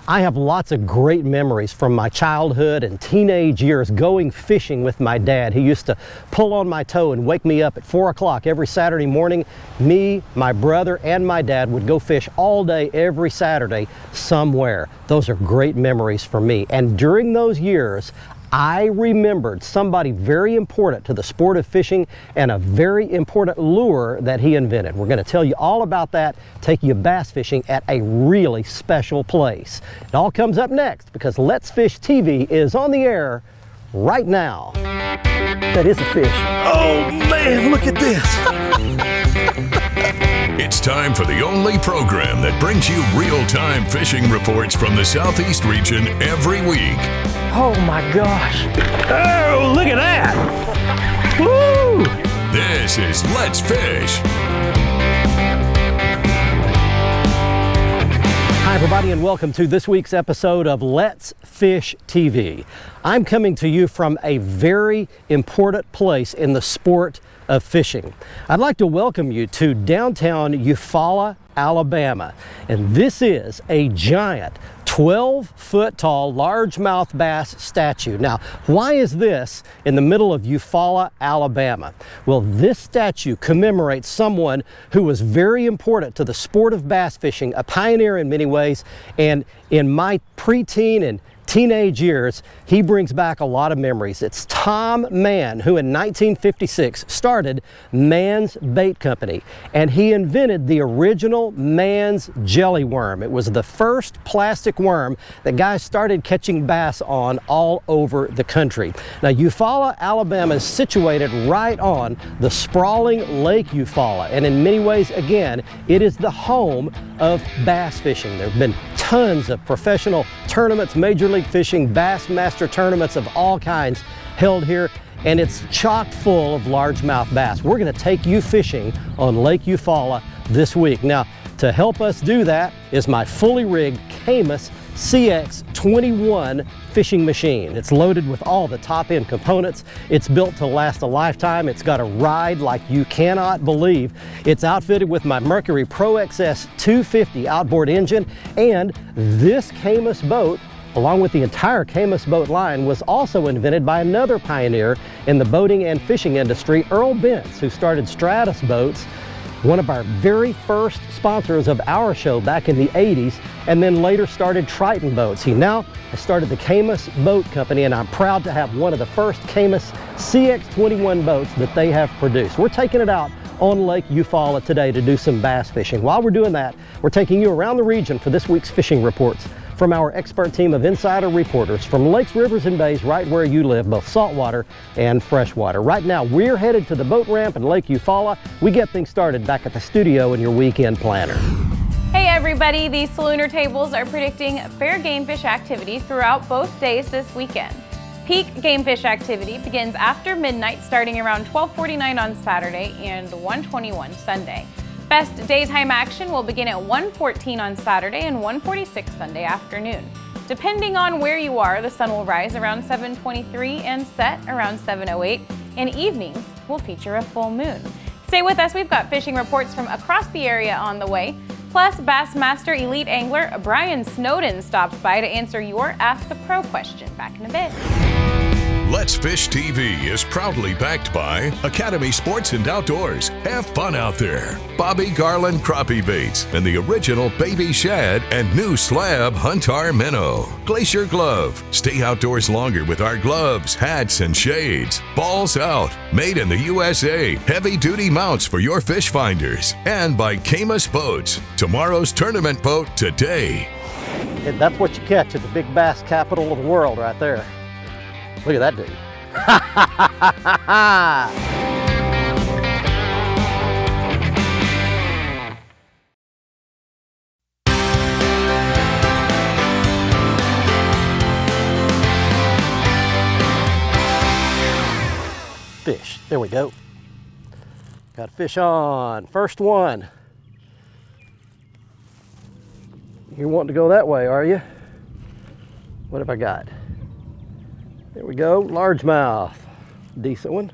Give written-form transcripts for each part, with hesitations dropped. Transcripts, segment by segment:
I have lots of great memories from my childhood and teenage years going fishing with my dad. He used to pull on my toe and wake me up at 4 o'clock every Saturday morning. Me, my brother, and my dad would go fish all day every Saturday somewhere. Those are great memories for me. And during those years, I remembered somebody very important to the sport of fishing and a very important lure that he invented. We're going to tell you all about that, take you bass fishing at a really special place. It all comes up next because Let's Fish TV is on the air right now. That is a fish. Oh man, look at this. It's time for the only program that brings you real-time fishing reports from the Southeast region every week. Oh my gosh. Oh, look at that. Woo! This is Let's Fish. Hi everybody and welcome to this week's episode of Let's Fish TV. I'm coming to you from a very important place in the sport of fishing. I'd like to welcome you to downtown Eufaula, Alabama. And this is a giant 12-foot tall largemouth bass statue. Now, why is this in the middle of Eufaula, Alabama? Well, this statue commemorates someone who was very important to the sport of bass fishing, a pioneer in many ways, and in my preteen and teenage years, he brings back a lot of memories. It's Tom Mann, who in 1956 started Mann's Bait Company, and he invented the original Mann's jelly worm. It was the first plastic worm that guys started catching bass on all over the country. Now, Eufaula, Alabama is situated right on the sprawling Lake Eufaula, and in many ways, again, it is the home of bass fishing. There have been tons of professional tournaments, Major League Fishing, Bassmaster tournaments of all kinds held here, and it's chock full of largemouth bass. We're going to take you fishing on Lake Eufaula this week. Now, to help us do that is my fully rigged Caymas CX21 fishing machine. It's loaded with all the top-end components. It's built to last a lifetime. It's got a ride like you cannot believe. It's outfitted with my Mercury Pro XS 250 outboard engine, and this Caymas boat, along with the entire Caymas boat line, was also invented by another pioneer in the boating and fishing industry, Earl Bentz, who started Stratus Boats, one of our very first sponsors of our show back in the 80s, and then later started Triton Boats. He now has started the Caymas Boat Company, and I'm proud to have one of the first Caymas CX21 boats that they have produced. We're taking it out on Lake Eufaula today to do some bass fishing. While we're doing that, we're taking you around the region for this week's fishing reports from our expert team of insider reporters from lakes, rivers, and bays right where you live, both saltwater and freshwater. Right now, we're headed to the boat ramp in Lake Eufaula. We get things started back at the studio in your weekend planner. Hey everybody, the Salooner tables are predicting fair game fish activity throughout both days this weekend. Peak game fish activity begins after midnight, starting around 12:49 on Saturday and 1:21 Sunday. Best daytime action will begin at 1:14 on Saturday and 1:46 Sunday afternoon. Depending on where you are, the sun will rise around 7:23 and set around 7:08, and evenings will feature a full moon. Stay with us, we've got fishing reports from across the area on the way. Plus, Bassmaster elite angler Brian Snowden stops by to answer your Ask the Pro question. Back in a bit. Let's Fish TV is proudly backed by Academy Sports and Outdoors. Have fun out there. Bobby Garland Crappie Baits and the original Baby Shad and new slab Huntar Minnow. Glacier Glove. Stay outdoors longer with our gloves, hats, and shades. Balls Out. Made in the USA. Heavy duty mounts for your fish finders. And by Caymas Boats. Tomorrow's tournament boat today. And that's what you catch at the big bass capital of the world right there. Look at that dude. Fish. There we go. Got a fish on. First one. You're wanting to go that way, are you? What have I got? There we go, largemouth. Decent one.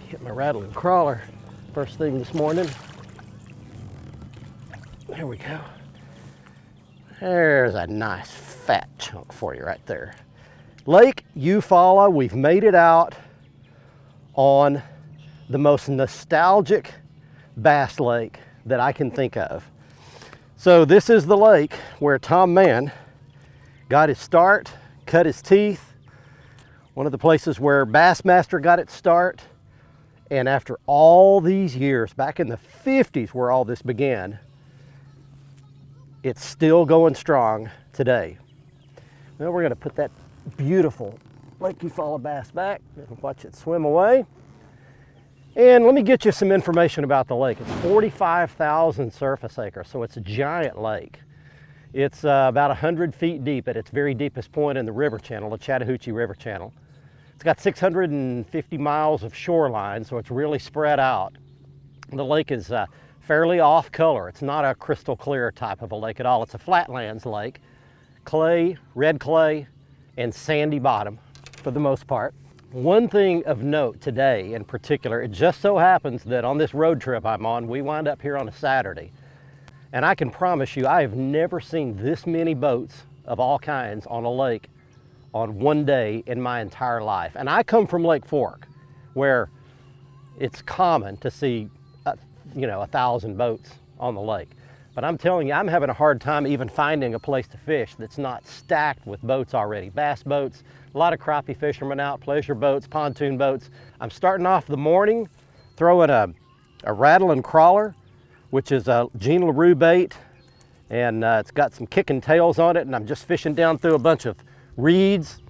Hit my rattling crawler first thing this morning. There we go. There's a nice fat chunk for you right there. Lake Eufaula, we've made it out on the most nostalgic bass lake that I can think of. So this is the lake where Tom Mann got his start, cut his teeth, one of the places where Bassmaster got its start. And after all these years, back in the 50s where all this began, it's still going strong today. Well, we're gonna put that beautiful Lake Eufaula bass back and watch it swim away. And let me get you some information about the lake. It's 45,000 surface acres, so it's a giant lake. It's about 100 feet deep at its very deepest point in the river channel, the Chattahoochee River Channel. It's got 650 miles of shoreline, so it's really spread out. The lake is fairly off color. It's not a crystal clear type of a lake at all. It's a flatlands lake, clay, red clay, and sandy bottom for the most part. One thing of note today in particular, it just so happens that on this road trip I'm on, we wind up here on a Saturday. And I can promise you, I have never seen this many boats of all kinds on a lake on one day in my entire life. And I come from Lake Fork, where it's common to see, 1,000 boats on the lake. But I'm telling you, I'm having a hard time even finding a place to fish that's not stacked with boats already. Bass boats, a lot of crappie fishermen out, pleasure boats, pontoon boats. I'm starting off the morning throwing a rattling crawler, which is a Gene LaRue bait, and it's got some kicking tails on it, and I'm just fishing down through a bunch of reeds,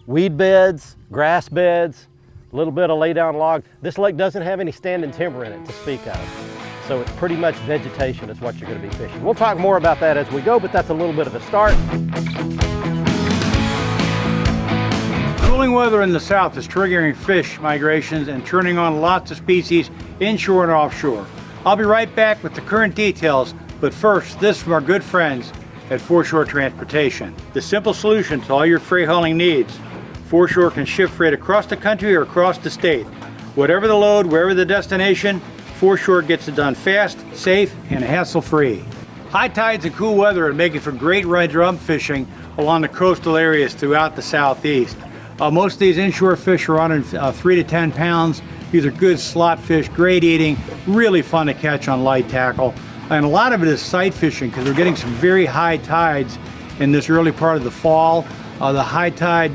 weed beds, grass beds, a little bit of lay down log. This lake doesn't have any standing timber in it to speak of. So it's pretty much vegetation is what you're going to be fishing. We'll talk more about that as we go, but that's a little bit of a start. Cooling weather in the south is triggering fish migrations and turning on lots of species inshore and offshore. I'll be right back with the current details, but first, this from our good friends at Foreshore Transportation. The simple solution to all your freight hauling needs. Foreshore can ship freight across the country or across the state. Whatever the load, wherever the destination, Foreshore gets it done fast, safe, and hassle-free. High tides and cool weather are making for great drum fishing along the coastal areas throughout the southeast. Most of these inshore fish are on 3 to 10 pounds. These are good slot fish, great eating, really fun to catch on light tackle. And a lot of it is sight fishing because we're getting some very high tides in this early part of the fall. The high tide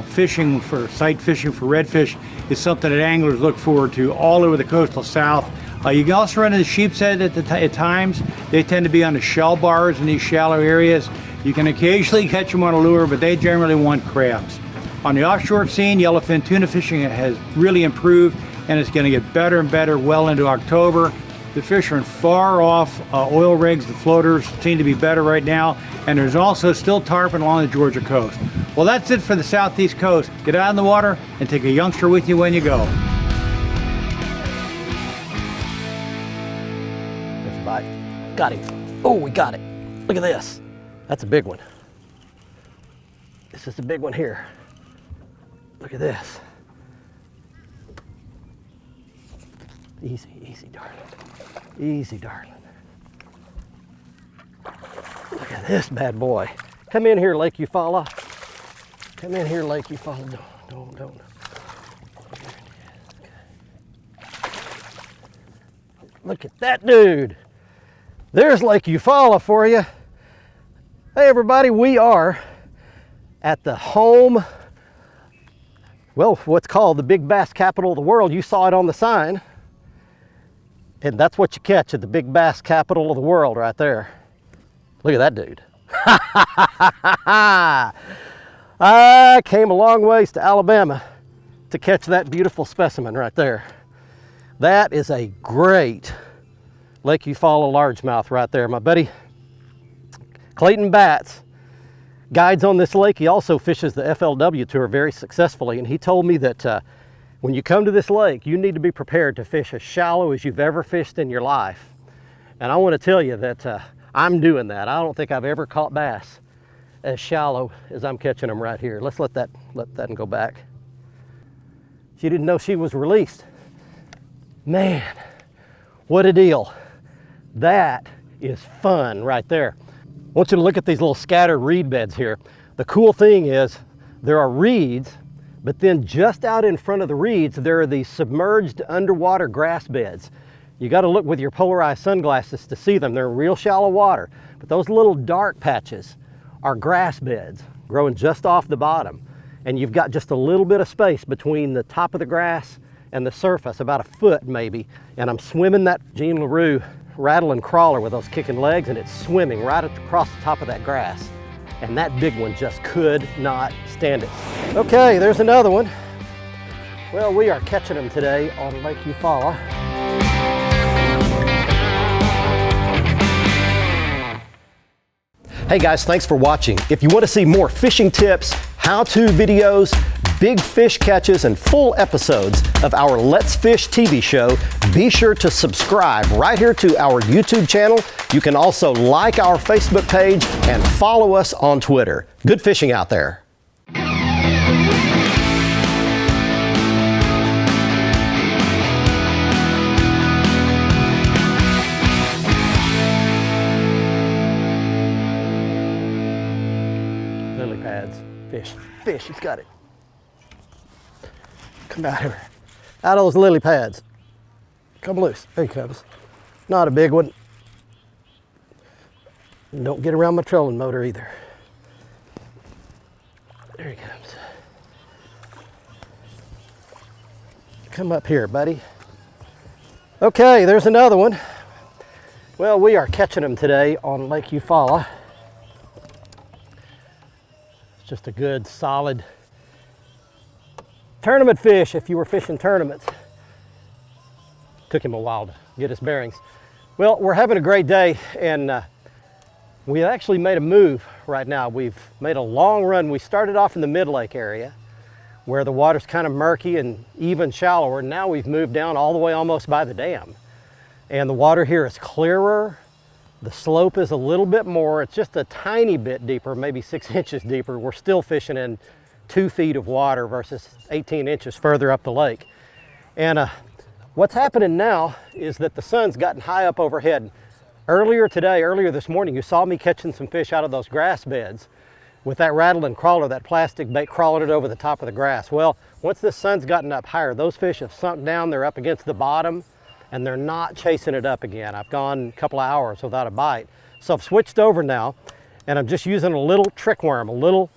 fishing for sight fishing for redfish is something that anglers look forward to all over the coastal south. You can also run into sheep's head at times. They tend to be on the shell bars in these shallow areas. You can occasionally catch them on a lure, but they generally want crabs. On the offshore scene, yellowfin tuna fishing has really improved, and it's going to get better and better well into October. The fish are in far off oil rigs. The floaters seem to be better right now, and there's also still tarpon along the Georgia coast. Well, that's it for the southeast coast. Get out in the water and take a youngster with you when you go. There's a bite. Got him. Oh, we got it. Look at this. That's a big one. This is a big one here. Look at this. Easy, easy, darling. Easy, darling. Look at this bad boy. Come in here, Lake Eufaula. Come in here, Lake Eufaula. Don't. Look at that dude. There's Lake Eufaula for you. Hey everybody, we are at the home, well, what's called the big bass capital of the world. You saw it on the sign. And that's what you catch at the big bass capital of the world right there. Look at that dude. I came a long ways to Alabama to catch that beautiful specimen right there. That is a great Lake Eufaula largemouth right there. My buddy Clayton Batts guides on this lake. He also fishes the FLW tour very successfully, and he told me that when you come to this lake, you need to be prepared to fish as shallow as you've ever fished in your life. And I want to tell you that I'm doing that. I don't think I've ever caught bass as shallow as I'm catching them right here. Let's let that go back. She didn't know she was released. Man, what a deal. That is fun right there. I want you to look at these little scattered reed beds here. The cool thing is there are reeds, but then just out in front of the reeds, there are these submerged underwater grass beds. You got to look with your polarized sunglasses to see them. They're in real shallow water, but those little dark patches are grass beds growing just off the bottom. And you've got just a little bit of space between the top of the grass and the surface, about a foot maybe. And I'm swimming that Jean LaRue rattling crawler with those kicking legs, and it's swimming right across the top of that grass. And that big one just could not stand it. Okay, there's another one. Well, we are catching them today on Lake Eufaula. Hey guys, thanks for watching. If you want to see more fishing tips, how-to videos, big fish catches, and full episodes of our Let's Fish TV show, be sure to subscribe right here to our YouTube channel. You can also like our Facebook page and follow us on Twitter. Good fishing out there. Lily pads, fish, he's got it. Come out here. Out of those lily pads. Come loose. There he comes. Not a big one. Don't get around my trolling motor either. There he comes. Come up here, buddy. Okay, there's another one. Well, we are catching them today on Lake Eufaula. It's just a good, solid tournament fish if you were fishing tournaments. Took him a while to get his bearings. Well, we're having a great day, and we actually made a move right now. We've made a long run. We started off in the mid-lake area where the water's kind of murky and even shallower. Now we've moved down all the way almost by the dam. And the water here is clearer. The slope is a little bit more. It's just a tiny bit deeper, maybe 6 inches deeper. We're still fishing in 2 feet of water versus 18 inches further up the lake. And what's happening now is that the sun's gotten high up overhead. Earlier this morning, you saw me catching some fish out of those grass beds with that rattling crawler, that plastic bait crawling it over the top of the grass. Well, once the sun's gotten up higher, those fish have sunk down, they're up against the bottom, and they're not chasing it up again. I've gone a couple of hours without a bite. So I've switched over now, and I'm just using a little trick worm, a little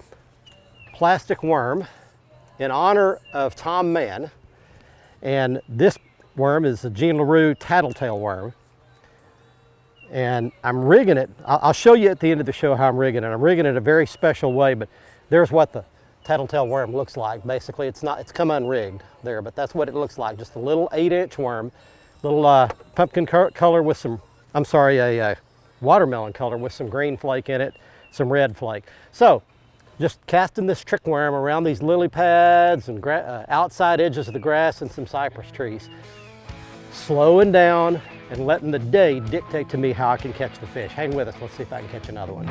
plastic worm in honor of Tom Mann. And this worm is a Jean LaRue tattletale worm. And I'm rigging it. I'll show you at the end of the show how I'm rigging it. I'm rigging it a very special way, but there's what the tattletale worm looks like. Basically, it's come unrigged there, but that's what it looks like. Just a little 8-inch worm, little pumpkin color with some, a watermelon color with some green flake in it, some red flake. So, just casting this trick worm around these lily pads and outside edges of the grass and some cypress trees. Slowing down and letting the day dictate to me how I can catch the fish. Hang with us, let's see if I can catch another one.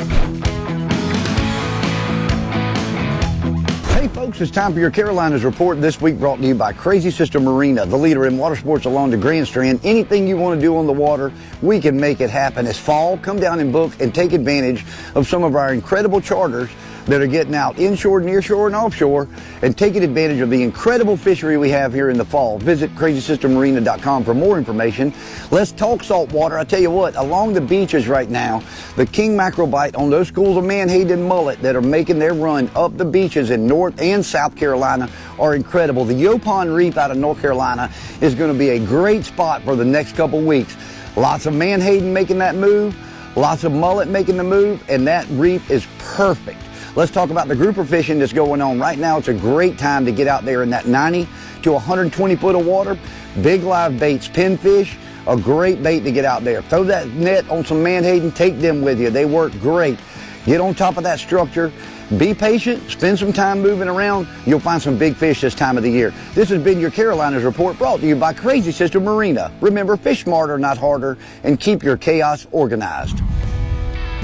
Hey folks, it's time for your Carolinas Report, this week brought to you by Crazy Sister Marina, the leader in water sports along the Grand Strand. Anything you want to do on the water, we can make it happen. It's fall, come down and book and take advantage of some of our incredible charters that are getting out inshore, nearshore, and offshore, and taking advantage of the incredible fishery we have here in the fall. Visit crazysistermarina.com for more information. Let's talk saltwater. I tell you what, along the beaches right now, the king mackerel bite on those schools of menhaden and mullet that are making their run up the beaches in North and South Carolina are incredible. The Yopon Reef out of North Carolina is going to be a great spot for the next couple weeks. Lots of menhaden making that move, lots of mullet making the move, and that reef is perfect. Let's talk about the grouper fishing that's going on right now. It's a great time to get out there in that 90 to 120 foot of water. Big live baits, pinfish, a great bait to get out there. Throw that net on some menhaden, take them with you. They work great. Get on top of that structure. Be patient, spend some time moving around. You'll find some big fish this time of the year. This has been your Carolinas Report brought to you by Crazy Sister Marina. Remember, fish smarter, not harder, and keep your chaos organized.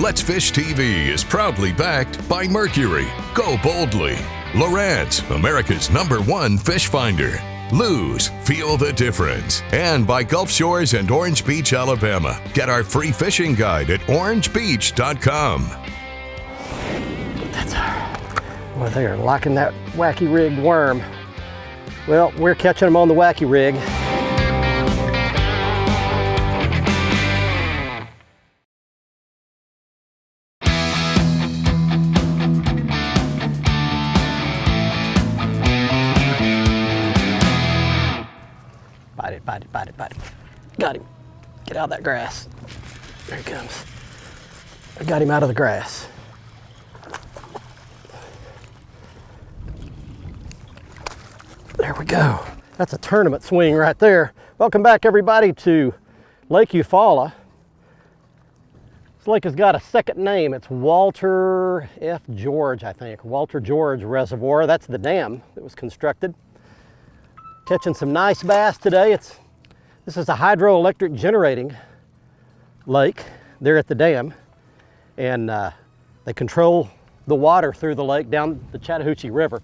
Let's Fish TV is proudly backed by Mercury. Go boldly. Lowrance, America's #1 fish finder. Lose, feel the difference. And by Gulf Shores and Orange Beach, Alabama. Get our free fishing guide at orangebeach.com. That's well, they are locking that wacky rig worm. Well, we're catching them on the wacky rig. Bite it. Got him. Get out of that grass. There he comes. I got him out of the grass. There we go. That's a tournament swing right there. Welcome back, everybody, to Lake Eufaula. This lake has got a second name. It's Walter F. George, I think. Walter George Reservoir. That's the dam that was constructed. Catching some nice bass today. This is a hydroelectric generating lake there at the dam, and they control the water through the lake down the Chattahoochee River.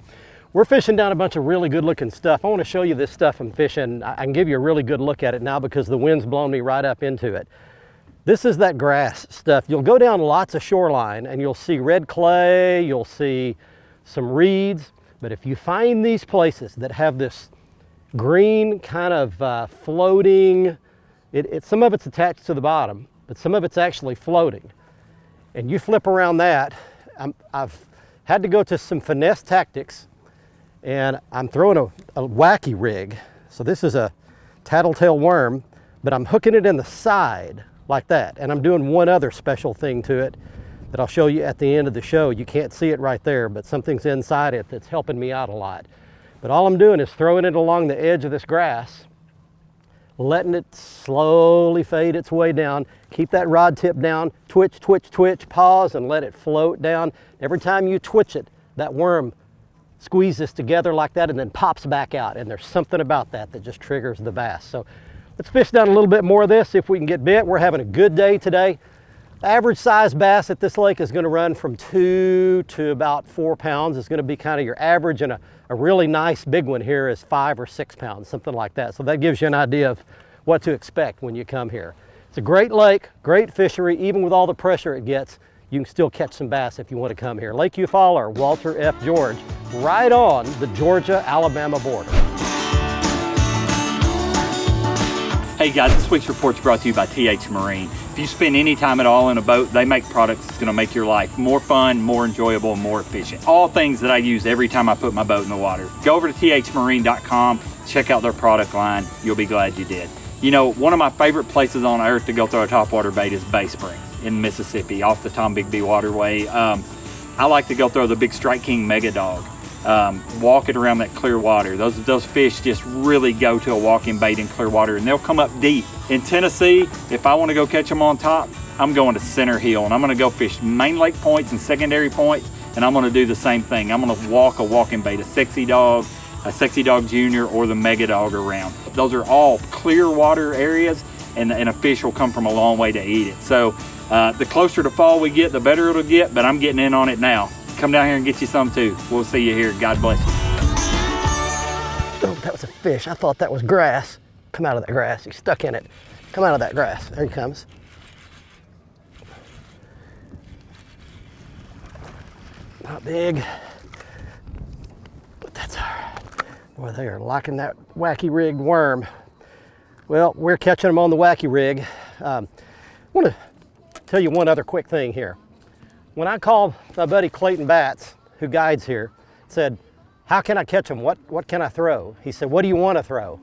We're fishing down a bunch of really good looking stuff. I want to show you this stuff I'm fishing. I can give you a really good look at it now because the wind's blown me right up into it. This is that grass stuff. You'll go down lots of shoreline and you'll see red clay, you'll see some reeds, but if you find these places that have this green kind of floating, some of it's attached to the bottom, but some of it's actually floating. And you flip around that, I've had to go to some finesse tactics, and I'm throwing a wacky rig. So this is a tattletale worm, but I'm hooking it in the side like that. And I'm doing one other special thing to it that I'll show you at the end of the show. You can't see it right there, but something's inside it that's helping me out a lot. But all I'm doing is throwing it along the edge of this grass, letting it slowly fade its way down. Keep that rod tip down, twitch, twitch, twitch, pause, and let it float down. Every time you twitch it, that worm squeezes together like that and then pops back out. And there's something about that that just triggers the bass. So let's fish down a little bit more of this, see if we can get bit. We're having a good day today. The average size bass at this lake is going to run from 2 to about 4 pounds. It's going to be kind of your average, and a really nice big one here is 5 or 6 pounds, something like that. So that gives you an idea of what to expect when you come here. It's a great lake, great fishery. Even with all the pressure it gets, you can still catch some bass if you want to come here. Lake Eufaula, or Walter F. George, right on the Georgia-Alabama border. Hey guys, this week's report is brought to you by TH Marine. If you spend any time at all in a boat, they make products that's going to make your life more fun, more enjoyable, and more efficient. All things that I use every time I put my boat in the water. Go over to thmarine.com, check out their product line. You'll be glad you did. You know, one of my favorite places on earth to go throw a topwater bait is Bay Springs in Mississippi, off the Tom Bigby waterway. I like to go throw the big Strike King Mega Dog. Walking around that clear water. Those fish just really go to a walking bait in clear water, and they'll come up deep. In Tennessee, if I want to go catch them on top, I'm going to Center Hill, and I'm going to go fish main lake points and secondary points, and I'm going to do the same thing. I'm going to walk a walking bait, a Sexy Dog Junior, or the Mega Dog around. Those are all clear water areas, and a fish will come from a long way to eat it. So the closer to fall we get, the better it'll get, but I'm getting in on it now. Come down here and get you some too. We'll see you here. God bless you. Oh, that was a fish. I thought that was grass. Come out of that grass. He's stuck in it. Come out of that grass. There he comes. Not big, but that's all right. Boy, they are locking that wacky rig worm. Well, we're catching them on the wacky rig. I want to tell you one other quick thing here. When I called my buddy Clayton Batts, who guides here, said, how can I catch them? What can I throw? He said, what do you want to throw?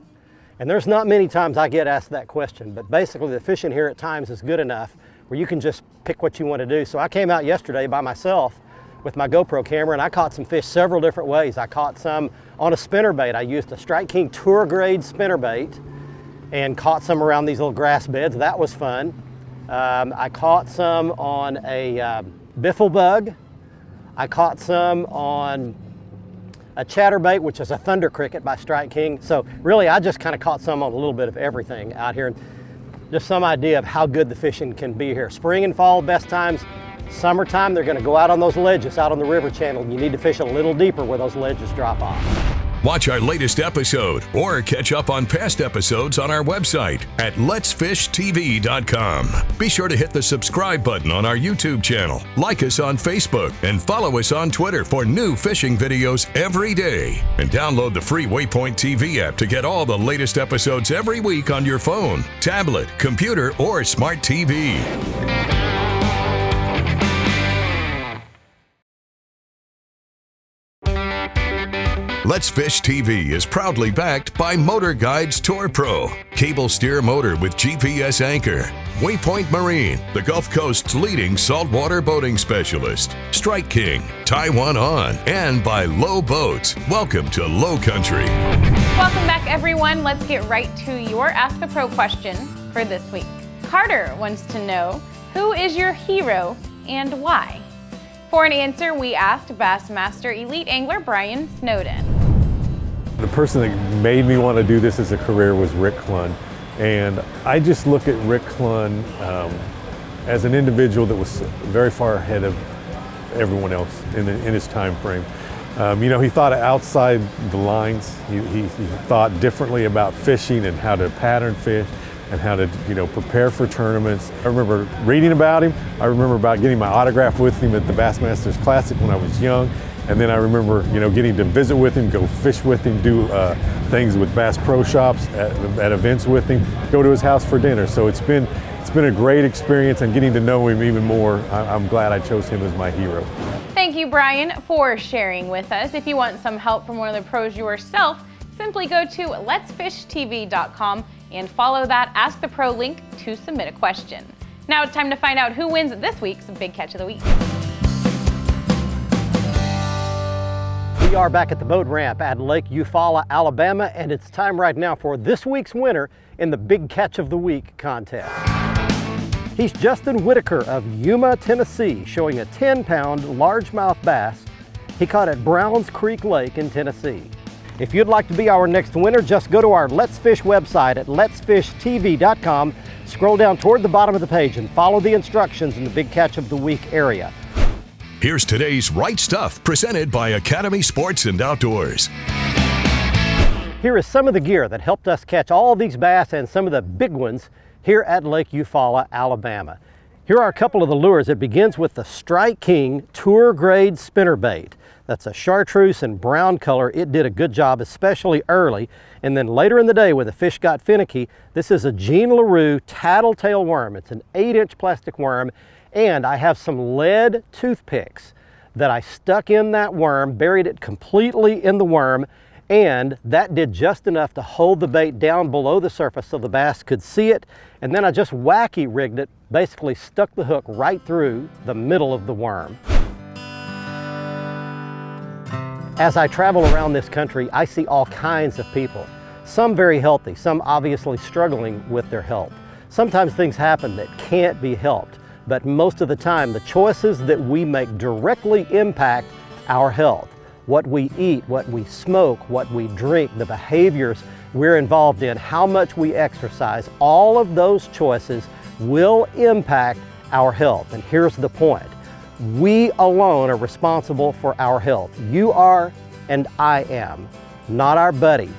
And there's not many times I get asked that question, but basically the fishing here at times is good enough where you can just pick what you want to do. So I came out yesterday by myself with my GoPro camera, and I caught some fish several different ways. I caught some on a spinnerbait. I used a Strike King Tour Grade spinnerbait and caught some around these little grass beds. That was fun. I caught some on a biffle bug. I caught some on a chatterbait, which is a thunder cricket by Strike King. So really, I just kind of caught some on a little bit of everything out here. Just some idea of how good the fishing can be here. Spring and fall, best times. Summertime, they're going to go out on those ledges out on the river channel. You need to fish a little deeper where those ledges drop off. Watch our latest episode or catch up on past episodes on our website at letsfishtv.com. Be sure to hit the subscribe button on our YouTube channel, like us on Facebook, and follow us on Twitter for new fishing videos every day. And download the free WAYPOINT TV app to get all the latest episodes every week on your phone, tablet, computer, or smart TV. Let's Fish TV is proudly backed by MotorGuide's Tour Pro, cable steer motor with GPS anchor, WAYPOINT Marine, the Gulf Coast's leading saltwater boating specialist, Strike King, Taiwan On, and by Low Boats. Welcome to Low Country. Welcome back, everyone. Let's get right to your Ask the Pro question for this week. Carter wants to know, who is your hero and why? For an answer, we asked Bassmaster Elite Angler Brian Snowden. The person that made me want to do this as a career was Rick Clunn, and I just look at Rick Clunn as an individual that was very far ahead of everyone else in his time frame. He thought outside the lines. He thought differently about fishing and how to pattern fish and how to prepare for tournaments. I remember reading about him. I remember about getting my autograph with him at the Bassmasters Classic when I was young. And then I remember, getting to visit with him, go fish with him, do things with Bass Pro Shops at events with him, go to his house for dinner. So it's been a great experience, and getting to know him even more. I'm glad I chose him as my hero. Thank you, Brian, for sharing with us. If you want some help from one of the pros yourself, simply go to letsfishtv.com and follow that Ask the Pro link to submit a question. Now it's time to find out who wins this week's Big Catch of the Week. We are back at the boat ramp at Lake Eufaula, Alabama, and it's time right now for this week's winner in the Big Catch of the Week contest. He's Justin Whitaker of Yuma, Tennessee, showing a 10-pound largemouth bass he caught at Browns Creek Lake in Tennessee. If you'd like to be our next winner, just go to our Let's Fish website at letsfishtv.com, scroll down toward the bottom of the page, and follow the instructions in the Big Catch of the Week area. Here's today's Right Stuff, presented by Academy Sports and Outdoors. Here is some of the gear that helped us catch all these bass and some of the big ones here at Lake Eufaula, Alabama. Here are a couple of the lures. It begins with the Strike King Tour Grade Spinnerbait. That's a chartreuse and brown color. It did a good job, especially early. And then later in the day when the fish got finicky, this is a Jean LaRue tattletale worm. It's an 8-inch plastic worm. And I have some lead toothpicks that I stuck in that worm, buried it completely in the worm, and that did just enough to hold the bait down below the surface so the bass could see it. And then I just wacky rigged it, basically stuck the hook right through the middle of the worm. As I travel around this country, I see all kinds of people. Some very healthy, some obviously struggling with their health. Sometimes things happen that can't be helped. But most of the time, the choices that we make directly impact our health. What we eat, what we smoke, what we drink, the behaviors we're involved in, how much we exercise, all of those choices will impact our health. And here's the point. We alone are responsible for our health. You are and I am. Not our buddy,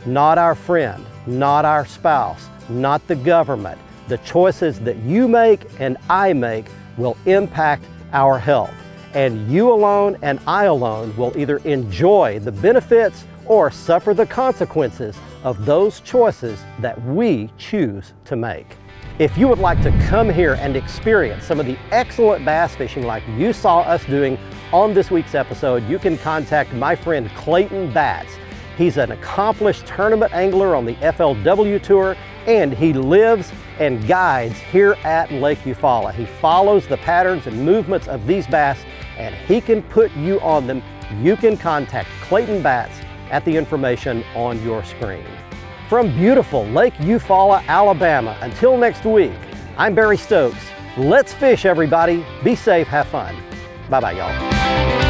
not our friend, not our spouse, not the government. The choices that you make and I make will impact our health. And you alone and I alone will either enjoy the benefits or suffer the consequences of those choices that we choose to make. If you would like to come here and experience some of the excellent bass fishing like you saw us doing on this week's episode, you can contact my friend Clayton Batts. He's an accomplished tournament angler on the FLW Tour, and he lives and guides here at Lake Eufaula. He follows the patterns and movements of these bass, and he can put you on them. You can contact Clayton Batts at the information on your screen. From beautiful Lake Eufaula, Alabama, until next week, I'm Barry Stokes. Let's fish, everybody. Be safe, have fun. Bye-bye, y'all.